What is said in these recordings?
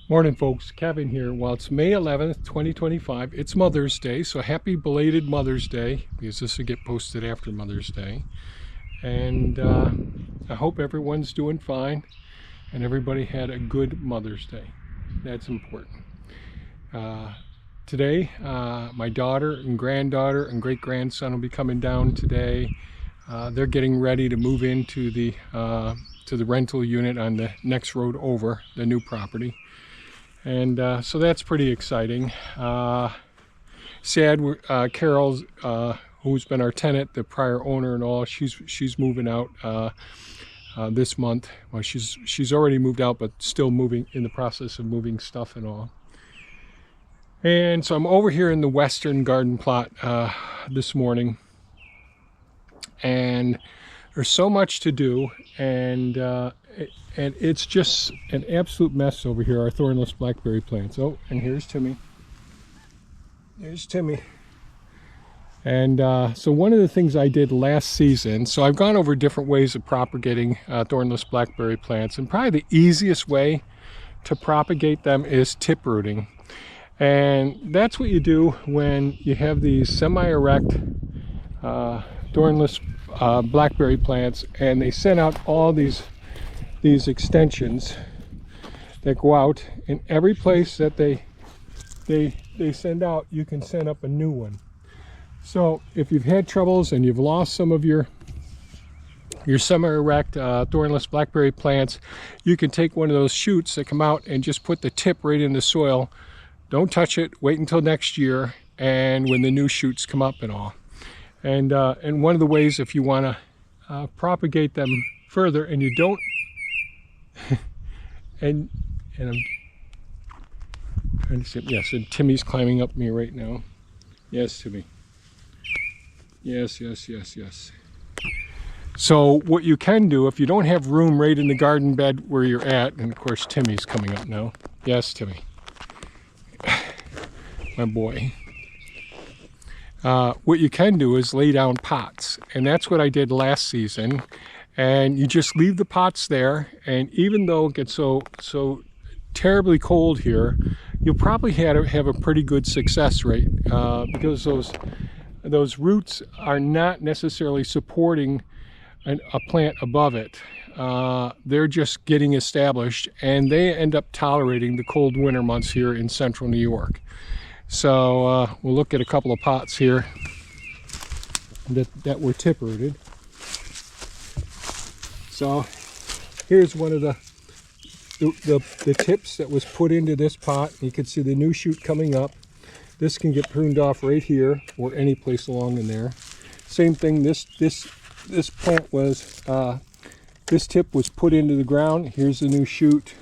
Morning folks, Kevin here. Well, it's May 11th, 2025. It's Mother's Day, so happy belated Mother's Day, because this will get posted after Mother's Day. And I hope everyone's doing fine and everybody had a good Mother's Day. That's important. Today, my daughter and granddaughter and great-grandson will be coming down today. They're getting ready to move into the rental unit on the next road over, the new property. And so that's pretty exciting. Sad, Carol's, who's been our tenant, the prior owner and all, she's moving out this month. Well, she's already moved out, but still moving, in the process of moving stuff and all. And so I'm over here in the western garden plot this morning, and there's so much to do, and it's just an absolute mess over here, our thornless blackberry plants. Oh, and here's Timmy. There's Timmy. And so one of the things I did last season, so I've gone over different ways of propagating thornless blackberry plants, and probably the easiest way to propagate them is tip rooting. And that's what you do when you have these semi-erect thornless blackberry plants, and they send out all these extensions that go out, and every place that they send out, you can send up a new one. So if you've had troubles and you've lost some of your semi-erect thornless blackberry plants, you can take one of those shoots that come out and just put the tip right in the soil. Don't touch it, wait until next year, and when the new shoots come up and all. And one of the ways, if you want to propagate them further, and you don't and I'm trying to see, yes, and Timmy's climbing up me right now. Yes, Timmy. Yes. So what you can do, if you don't have room right in the garden bed where you're at, and of course Timmy's coming up now. Yes, Timmy. My boy. What you can do is lay down pots, and that's what I did last season. And you just leave the pots there, and even though it gets so terribly cold here, you'll probably have a pretty good success rate, because those roots are not necessarily supporting a plant above it. They're just getting established, and they end up tolerating the cold winter months here in central New York. So we'll look at a couple of pots here that were tip rooted. So here's one of the tips that was put into this pot. You can see the new shoot coming up. This can get pruned off right here or any place along in there. Same thing, this plant was, this tip was put into the ground. Here's the new shoot.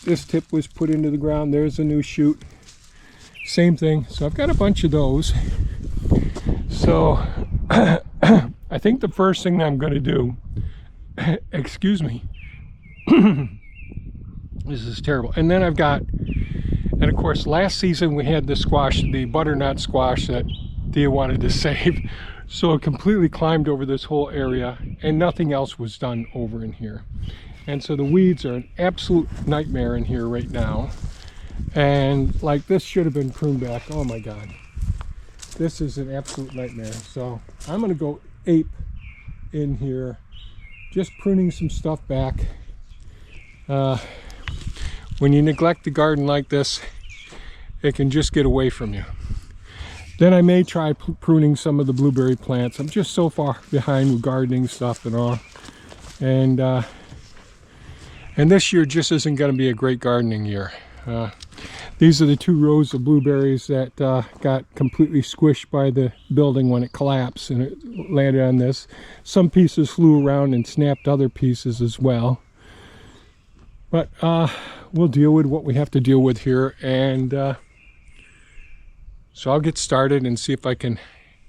This tip was put into the ground. There's a new shoot. Same thing. So I've got a bunch of those. So I think the first thing I'm going to do, excuse me, this is terrible. And then I've got, and of course last season we had the squash, the butternut squash that Dia wanted to save. So it completely climbed over this whole area, and nothing else was done over in here. And so the weeds are an absolute nightmare in here right now. And like, this should have been pruned back. Oh my God, this is an absolute nightmare. So I'm going to go ape in here, just pruning some stuff back. When you neglect the garden like this, it can just get away from you. Then I may try pruning some of the blueberry plants. I'm just so far behind with gardening stuff and all. And this year just isn't going to be a great gardening year. These are the 2 rows of blueberries that got completely squished by the building when it collapsed, and it landed on this. Some pieces flew around and snapped other pieces as well. But we'll deal with what we have to deal with here, and so I'll get started and see if I can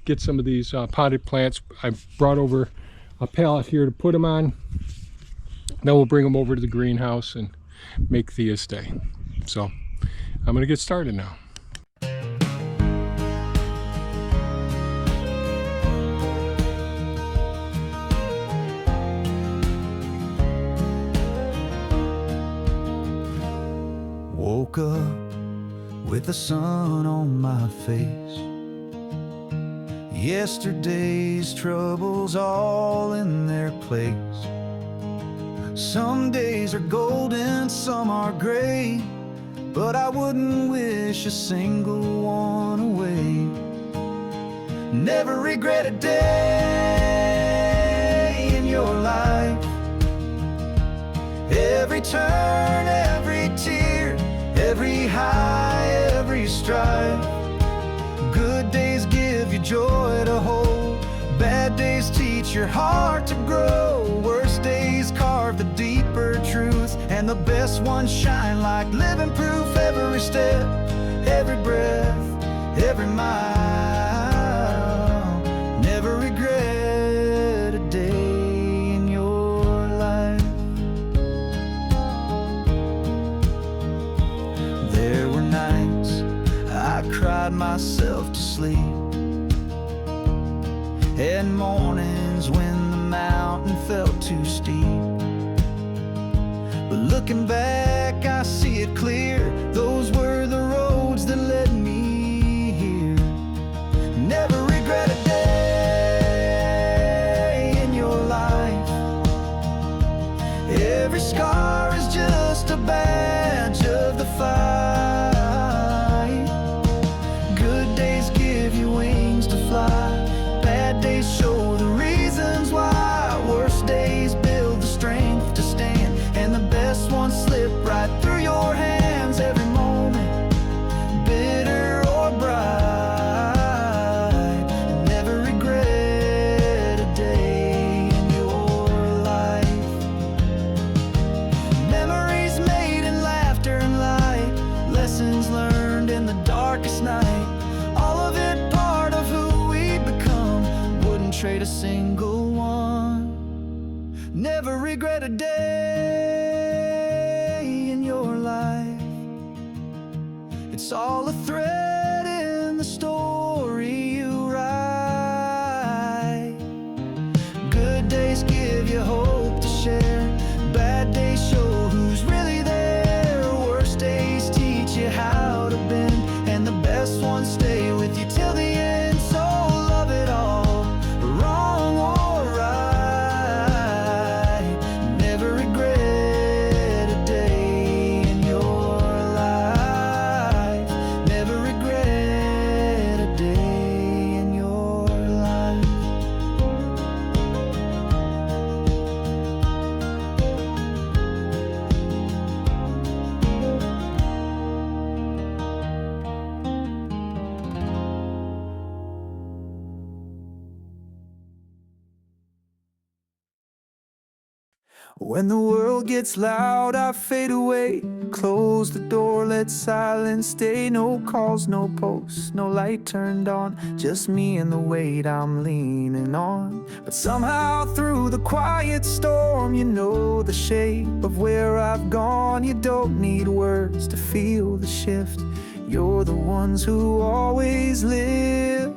get some of these potted plants. I brought over a pallet here to put them on. Then we'll bring them over to the greenhouse and make Thea's day. So I'm going to get started now. woke up with the sun on my face. Yesterday's troubles all in their place. Some days are golden, some are gray, but I wouldn't wish a single one away. Never regret a day in your life. Every turn, every tear, every high, every strife. Good days give you joy to hold. Bad days teach your heart to grow. Worst days carve the deeper truths, and the best ones shine like living proof. Every step, every breath, every mile. Never regret a day in your life. There were nights I cried myself to sleep, and mornings when the mountain felt too steep. But looking back, I see it clear. Those were the roads that led me here. Never regret a day in your life. Every scar is just a badge of the fight. Good days give you wings to fly. Bad days show the reasons why. Worst days build the strength to stand, and the best ones slip right through your hands. Every moment, bitter or bright. Never regret a day in your life. Memories made in laughter and light, lessons learned in the darkest night. All of it part of who we become. Wouldn't trade a single one. Never regret a day in your life. It's all a thread in the story you write. Good days give you hope to share. Bad days show who's really there. Worst days teach you how to bend, and the best ones stay with you till the end. So love it all, wrong or right. Never regret a day in your life. Never regret a day in your life. When the world gets loud, I fade away. Close the door, let silence stay. No calls, no posts, no light turned on. Just me and the weight I'm leaning on. But somehow through the quiet storm, you know the shape of where I've gone. You don't need words to feel the shift. You're the ones who always live.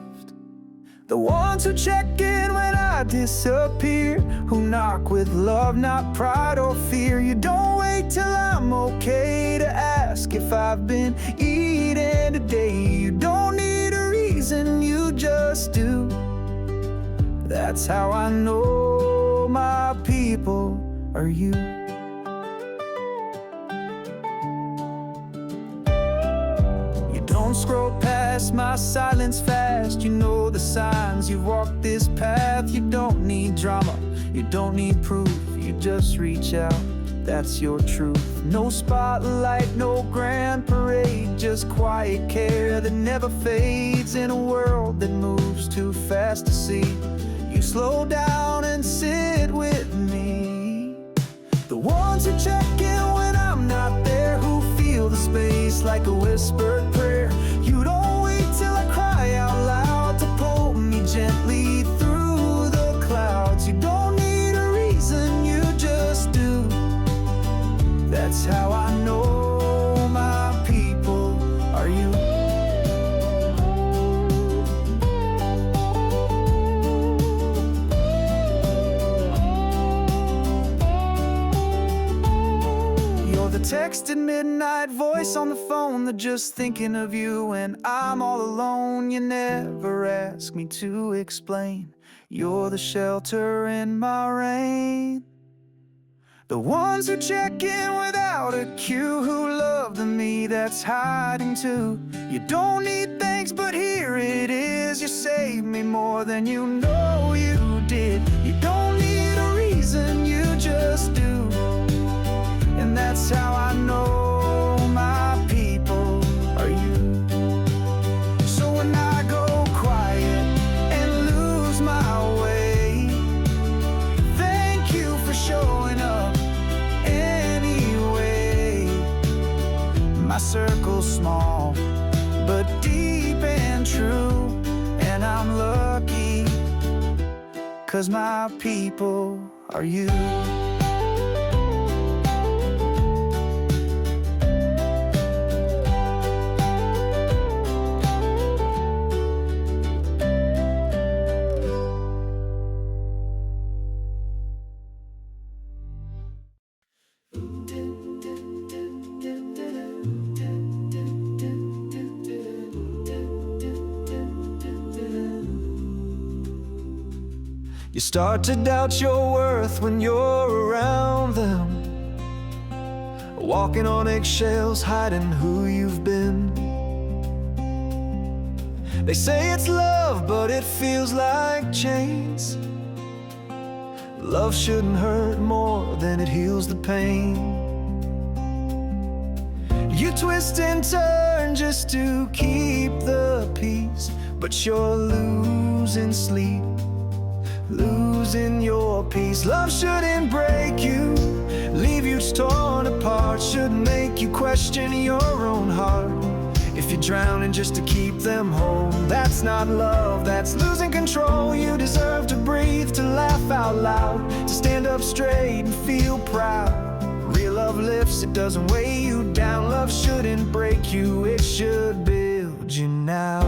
The ones who check in when I disappear, who knock with love, not pride or fear. You don't wait till I'm okay to ask if I've been eating today. You don't need a reason, you just do. That's how I know my people are you. Don't scroll past my silence fast. You know the signs, you've walked this path. You don't need drama, you don't need proof. You just reach out, that's your truth. No spotlight, no grand parade, just quiet care that never fades. In a world that moves too fast to see, you slow down and sit with me. The ones who check in when I'm not there, who feel the space like a whispered prayer. You don't wait till I cry out loud to pull me gently through the clouds. You don't need a reason, you just do. That's how I know my people are you. You're the text text at midnight, voice on the phone, they're just thinking of you when I'm all alone. You never ask me to explain. You're the shelter in my rain. The ones who check in without a cue, who love the me that's hiding too. You don't need thanks, but here it is. You saved me more than you know you did. You don't need a reason, you just do. And that's how I know my people are you. So when I go quiet and lose my way, thank you for showing up anyway. My circle's small, but deep and true. And I'm lucky, 'cause my people are you. You start to doubt your worth when you're around them, walking on eggshells, hiding who you've been. They say it's love, but it feels like chains. Love shouldn't hurt more than it heals the pain. You twist and turn just to keep the peace, but you're losing sleep, losing your peace. Love shouldn't break you, leave you torn apart, shouldn't make you question your own heart. If you're drowning just to keep them whole, that's not love, that's losing control. You deserve to breathe, to laugh out loud, to stand up straight and feel proud. Real love lifts, it doesn't weigh you down. Love shouldn't break you, it should build you now.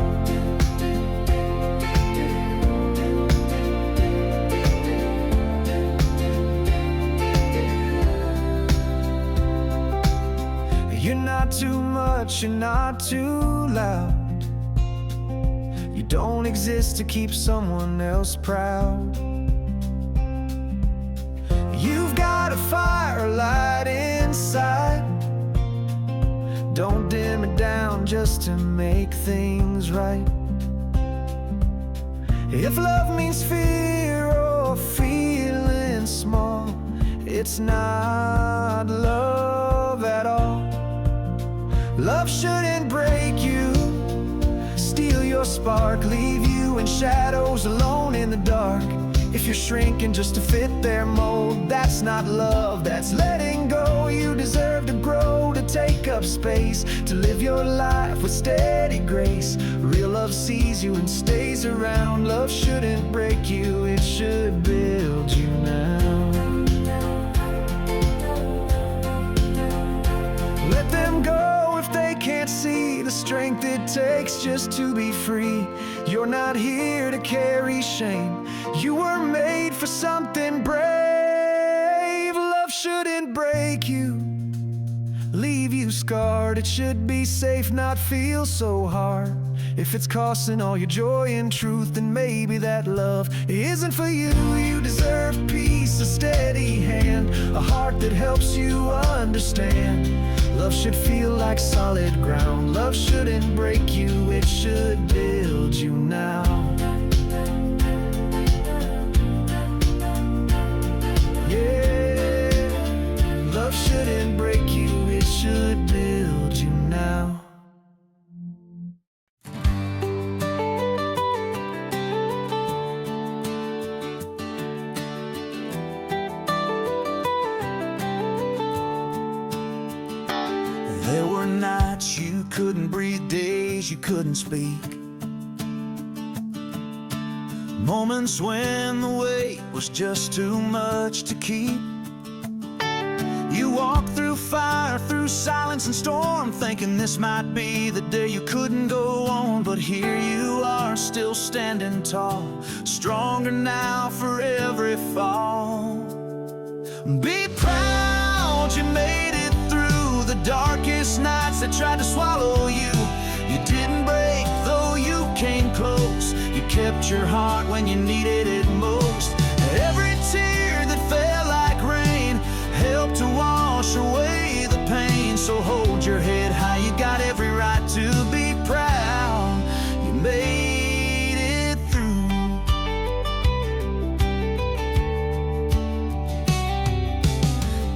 You're not too much, you're not too loud. You don't exist to keep someone else proud. You've got a fire light inside. Don't dim it down just to make things right. If love means fear or feeling small, it's not love at all. Love shouldn't break you, steal your spark, leave you in shadows alone in the dark. If you're shrinking just to fit their mold, that's not love, that's letting go. You deserve to grow, to take up space, to live your life with steady grace. Real love sees you and stays around. Love shouldn't break you, it should build you now. Let them go if they can't see the strength it takes just to be free. You're not here to carry shame, you were made for something brave. Love shouldn't break you, leave you scarred. It should be safe, not feel so hard. If it's costing all your joy and truth, then maybe that love isn't for you. You deserve peace, a steady hand, a heart that helps you understand. Love should feel like solid ground. Love shouldn't break you, it should build you now. Yeah, love shouldn't break you, it should build you now. There were nights you couldn't breathe, days you couldn't speak, moments when the weight was just too much to keep. You walked through fire, through silence and storm, thinking this might be the day you couldn't go on. But here you are, still standing tall, stronger now for every fall. Be proud you made it through the tried to swallow you. You didn't break, though you came close. You kept your heart when you needed it most. Every tear that fell like rain helped to wash away the pain. So hold your head high, you got every right to be proud. You made it through.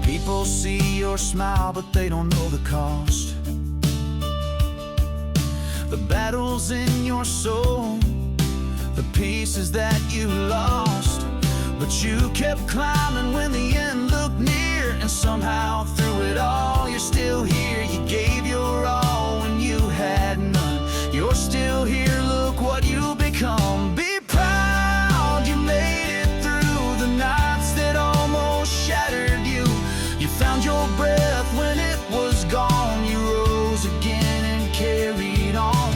People see your smile, but they don't know the cost. The battles in your soul, the pieces that you lost. But you kept climbing when the end looked near, and somehow through it all you're still here. You gave your all when you had none. You're still here, look what you've become. Be proud, you made it through the nights that almost shattered you. You found your breath when it was gone. You rose again and carried on.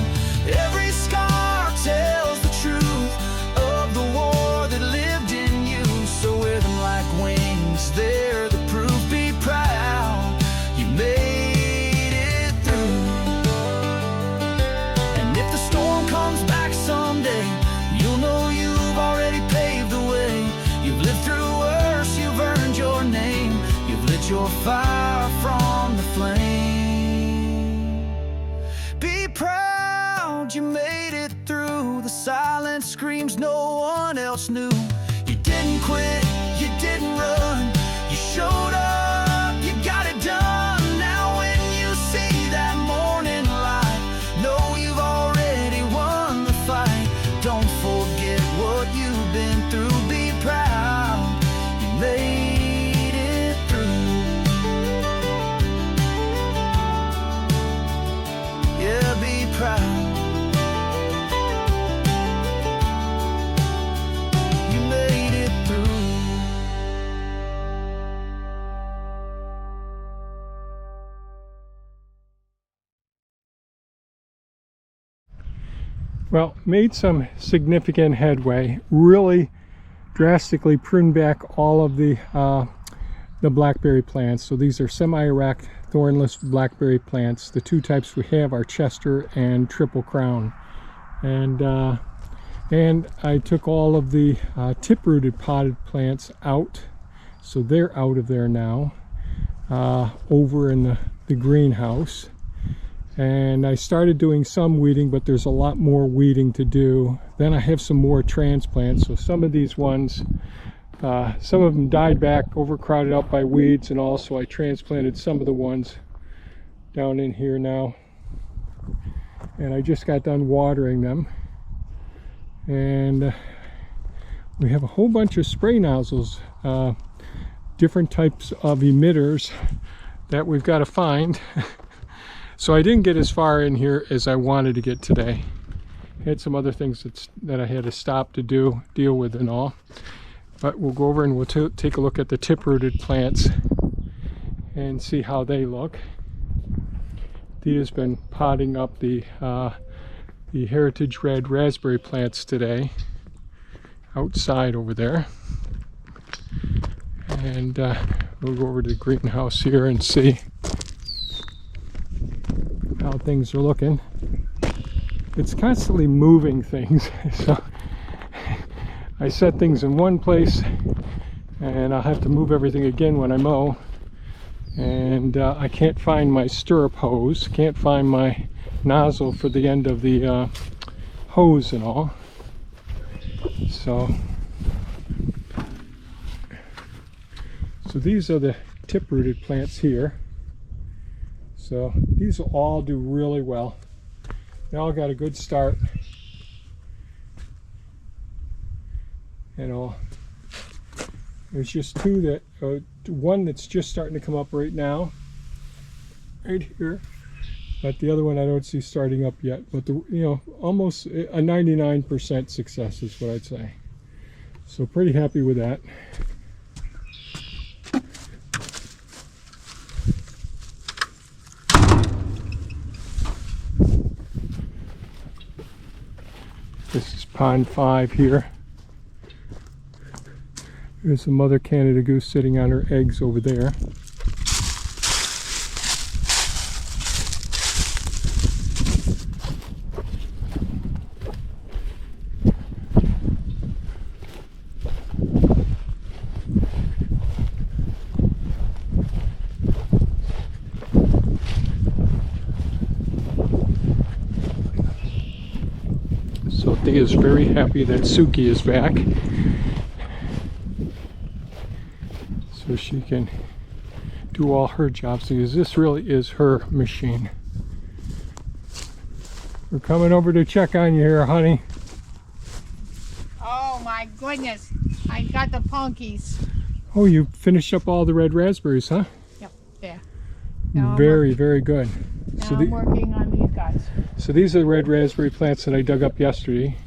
Every scar tells the truth of the war that lived in you. So wear them like wings, they're the proof. Be proud, you made it through. And if the storm comes back someday, you'll know you've already paved the way. You've lived through worse, you've earned your name. You've lit your fire from the flame. Be proud, you made it through the silent screams no one else knew. You didn't quit, you didn't run, you showed up, you got it done. Now when you see that morning light, know you've already won the fight. Don't forget what you've been through. Be proud, you made it through. Yeah, be proud. You made it through. Well, made some significant headway. Really drastically pruned back all of the blackberry plants. So these are semi-erect thornless blackberry plants. The two types we have are Chester and Triple Crown. And I took all of the tip-rooted potted plants out. So they're out of there now, over in the greenhouse. And I started doing some weeding, but there's a lot more weeding to do. Then I have some more transplants. So some of these ones, some of them died back, overcrowded out by weeds, and also I transplanted some of the ones down in here now. And I just got done watering them. And we have a whole bunch of spray nozzles, different types of emitters that we've got to find. So I didn't get as far in here as I wanted to get today. I had some other things that I had to stop to deal with and all. But we'll go over and we'll take a look at the tip-rooted plants and see how they look. Thea's been potting up the Heritage Red raspberry plants today outside over there. And we'll go over to the greenhouse here and see how things are looking. It's constantly moving things, so I set things in one place and I'll have to move everything again when I mow. And I can't find my stirrup hose, can't find my nozzle for the end of the hose and all. So these are the tip-rooted plants here. So these will all do really well. They all got a good start. And all. There's just two that, one that's just starting to come up right now, right here. But the other one I don't see starting up yet. But almost a 99% success is what I'd say. So pretty happy with that. This is pond 5 here. There's a mother Canada goose sitting on her eggs over there. everybody is very happy that Suki is back. So she can do all her jobs, because this really is her machine. We're coming over to check on you here, honey. Oh my goodness, I got the punkies. Oh, you finished up all the red raspberries, huh? Yep, there. Now Very, very good. Now So I'm working on these guys. So these are the red raspberry plants that I dug up yesterday.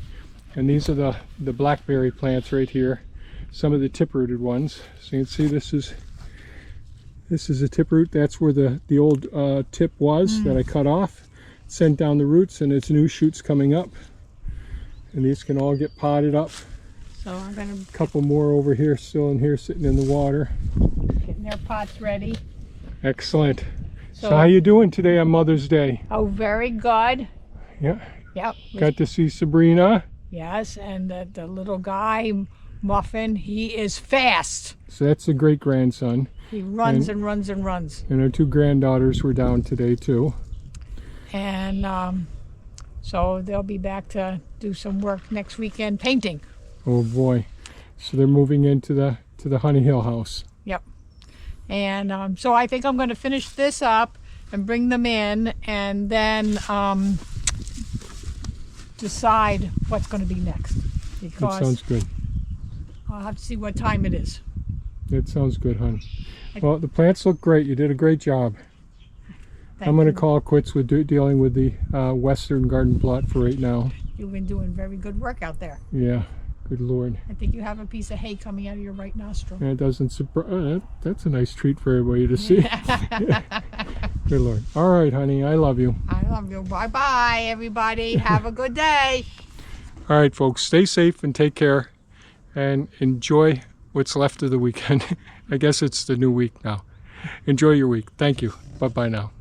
And these are the blackberry plants right here. Some of the tip-rooted ones. So you can see this is a tip-root. That's where the old tip was that I cut off. Sent down the roots, and it's new shoots coming up. And these can all get potted up. So I'm gonna A couple more over here, still in here, sitting in the water. get their pots ready. Excellent. So how you doing today on Mother's Day? Oh, very good. Yeah. Yep. Got to see Sabrina. Yes, and the little guy, Muffin, he is fast. So that's a great grandson. He runs and runs and runs. And our two granddaughters were down today too. And so they'll be back to do some work next weekend painting. Oh boy. So they're moving into the Honey Hill house. Yep. And so I think I'm going to finish this up and bring them in, and then decide what's going to be next. That Because sounds good. I'll have to see what time it is. That sounds good, hon. Well, the plants look great. You did a great job. I'm going to call quits with dealing with the western garden plot for right now. You've been doing very good work out there. Yeah. Good Lord. I think you have a piece of hay coming out of your right nostril. And it doesn't surprise. That's a nice treat for everybody to see. Good Lord. All right, honey. I love you. I love you. Bye-bye, everybody. Have a good day. All right, folks. Stay safe and take care. And enjoy what's left of the weekend. I guess it's the new week now. Enjoy your week. Thank you. Bye-bye now.